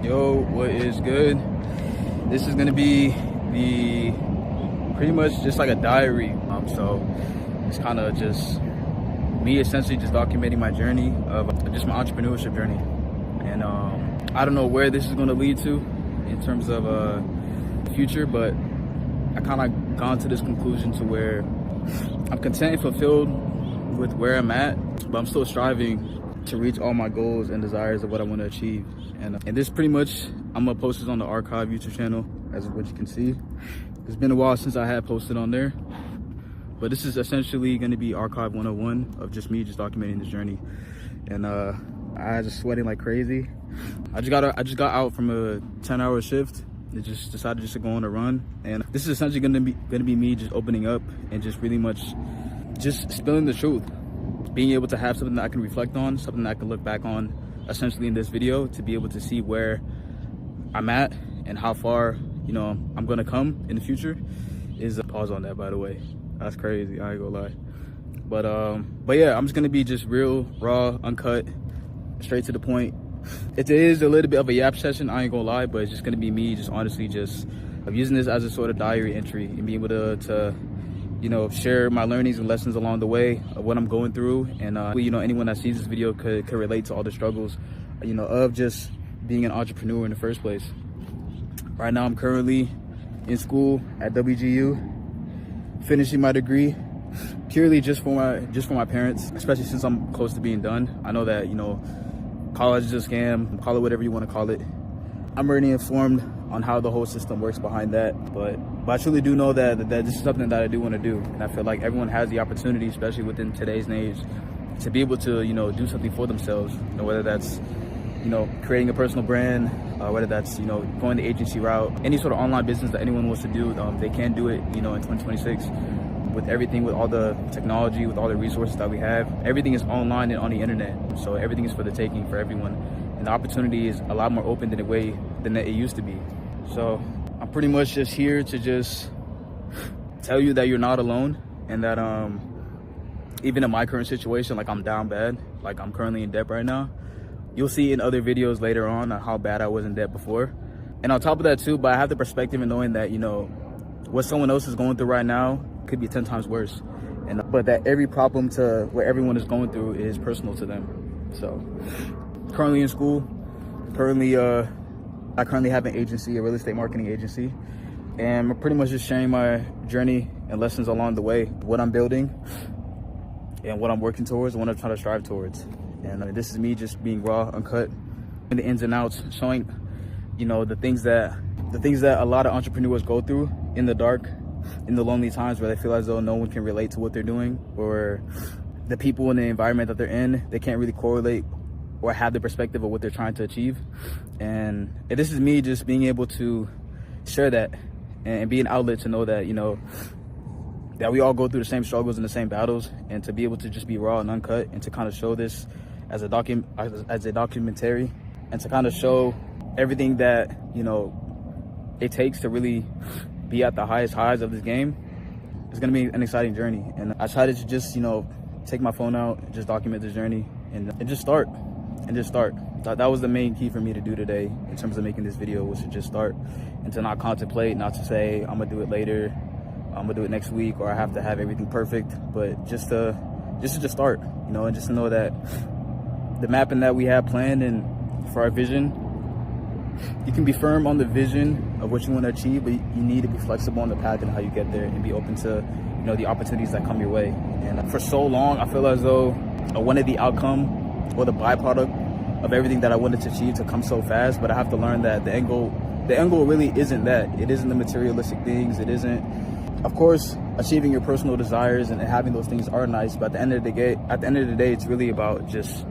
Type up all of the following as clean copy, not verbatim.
Yo, what is good? This is gonna be pretty much just like a diary. So it's kind of just me essentially just documenting my journey of just my entrepreneurship journey. And I don't know where this is gonna lead to in terms of future, but I kind of gone to this conclusion to where I'm content and fulfilled with where I'm at, but I'm still striving to reach all my goals and desires of what I want to achieve. And this pretty much, I'm gonna post this on the Archive YouTube channel, as what you can see. It's been a while since I had posted on there, but this is essentially going to be Archive 101 of just me just documenting this journey. And I was just sweating like crazy. I just got out from a 10-hour shift. I just decided just to go on a run, and this is essentially going to be me just opening up and just really much just spilling the truth, being able to have something that I can reflect on, something that I can look back on essentially in this video, to be able to see where I'm at and how far, you know, I'm gonna come in the future. Is a pause on that, by the way. That's crazy, I ain't gonna lie. But yeah, I'm just gonna be just real, raw, uncut, straight to the point. It is a little bit of a yap session, I ain't gonna lie, but it's just gonna be me just honestly just using this as a sort of diary entry and being able to you know, share my learnings and lessons along the way of what I'm going through. And you know, anyone that sees this video could relate to all the struggles, you know, of just being an entrepreneur in the first place. Right now, I'm currently in school at WGU, finishing my degree, purely just for my parents, especially since I'm close to being done. I know that, you know, college is a scam, call it whatever you want to call it. I'm already informed on how the whole system works behind that, but I truly do know that this is something that I do want to do. And I feel like everyone has the opportunity, especially within today's age, to be able to, you know, do something for themselves, you know, whether that's, you know, creating a personal brand, whether that's, you know, going the agency route, any sort of online business that anyone wants to do, they can do it, you know, in 2026 with everything, with all the technology, with all the resources that we have. Everything is online and on the internet, so everything is for the taking for everyone, and the opportunity is a lot more open than it used to be. So I'm pretty much just here to just tell you that you're not alone, and that even in my current situation, like I'm down bad, like I'm currently in debt right now. You'll see in other videos later on how bad I was in debt before. And on top of that too, but I have the perspective in knowing that, you know, what someone else is going through right now could be 10 times worse. But that every problem to what everyone is going through is personal to them. So currently in school, I currently have an agency, a real estate marketing agency. And I'm pretty much just sharing my journey and lessons along the way, what I'm building and what I'm working towards, and what I'm trying to strive towards. And this is me just being raw, uncut, in the ins and outs, showing, you know, the things that a lot of entrepreneurs go through in the dark, in the lonely times where they feel as though no one can relate to what they're doing, or the people in the environment that they're in, they can't really correlate or have the perspective of what they're trying to achieve. And this is me just being able to share that and be an outlet to know that, you know, that we all go through the same struggles and the same battles, and to be able to just be raw and uncut, and to kind of show this as a documentary, and to kind of show everything that, you know, it takes to really be at the highest highs of this game. It's gonna be an exciting journey, and I decided to just, you know, take my phone out and just document this journey and just start. That was the main key for me to do today in terms of making this video, was to just start, and to not contemplate, not to say I'm gonna do it later, I'm gonna do it next week, or I have to have everything perfect, but just to start, you know, and just to know that the mapping that we have planned and for our vision, you can be firm on the vision of what you want to achieve, but you need to be flexible on the path and how you get there, and be open to, you know, the opportunities that come your way. And for so long, I feel as though I wanted the outcome or the byproduct of everything that I wanted to achieve to come so fast, but I have to learn that the end goal really isn't that. It isn't the materialistic things. It isn't, of course, achieving your personal desires and having those things are nice, but at the end of the day, it's really about just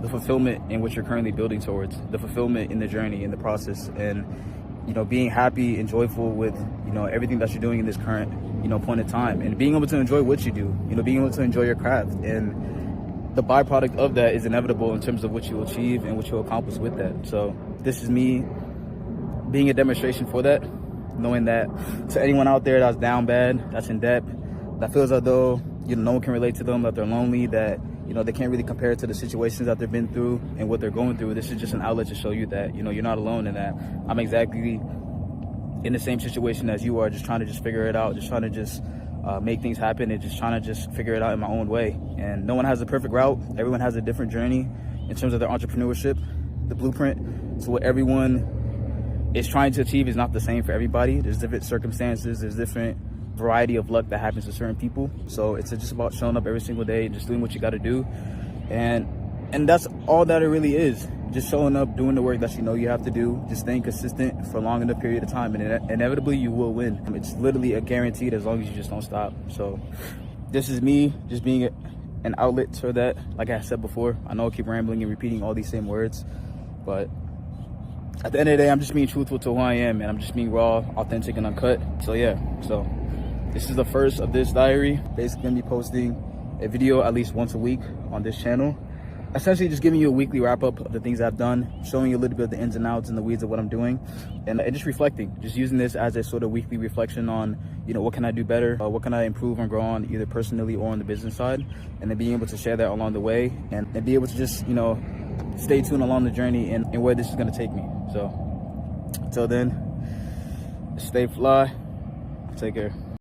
the fulfillment in what you're currently building towards, the fulfillment in the journey, in the process, and, you know, being happy and joyful with, you know, everything that you're doing in this current, you know, point in time, and being able to enjoy what you do, you know, being able to enjoy your craft. And the byproduct of that is inevitable in terms of what you achieve and what you'll accomplish with that. So this is me being a demonstration for that, knowing that to anyone out there that's down bad, that's in debt, that feels as though, you know, no one can relate to them, that they're lonely, that, you know, they can't really compare it to the situations that they've been through and what they're going through. This is just an outlet to show you that, you know, you're not alone in that. I'm exactly in the same situation as you are, just trying to just figure it out, just trying to just make things happen, and just trying to just figure it out in my own way. And no one has a perfect route. Everyone has a different journey in terms of their entrepreneurship. The blueprint to what everyone is trying to achieve is not the same for everybody. There's different circumstances, there's different variety of luck that happens to certain people. So it's just about showing up every single day, just doing what you got to do, and that's all that it really is. Just showing up, doing the work that you know you have to do, just staying consistent for a long enough period of time, and inevitably you will win. It's literally a guaranteed as long as you just don't stop. So this is me just being an outlet for that. Like I said before, I know I keep rambling and repeating all these same words, but at the end of the day, I'm just being truthful to who I am, and I'm just being raw, authentic, and uncut. So yeah, so this is the first of this diary. Basically gonna be posting a video at least once a week on this channel, essentially just giving you a weekly wrap-up of the things I've done, showing you a little bit of the ins and outs and the weeds of what I'm doing, and just reflecting, just using this as a sort of weekly reflection on, you know, what can I do better, what can I improve and grow on, either personally or on the business side, and then being able to share that along the way, and be able to just, you know, stay tuned along the journey and where this is going to take me. So until then, stay fly, take care.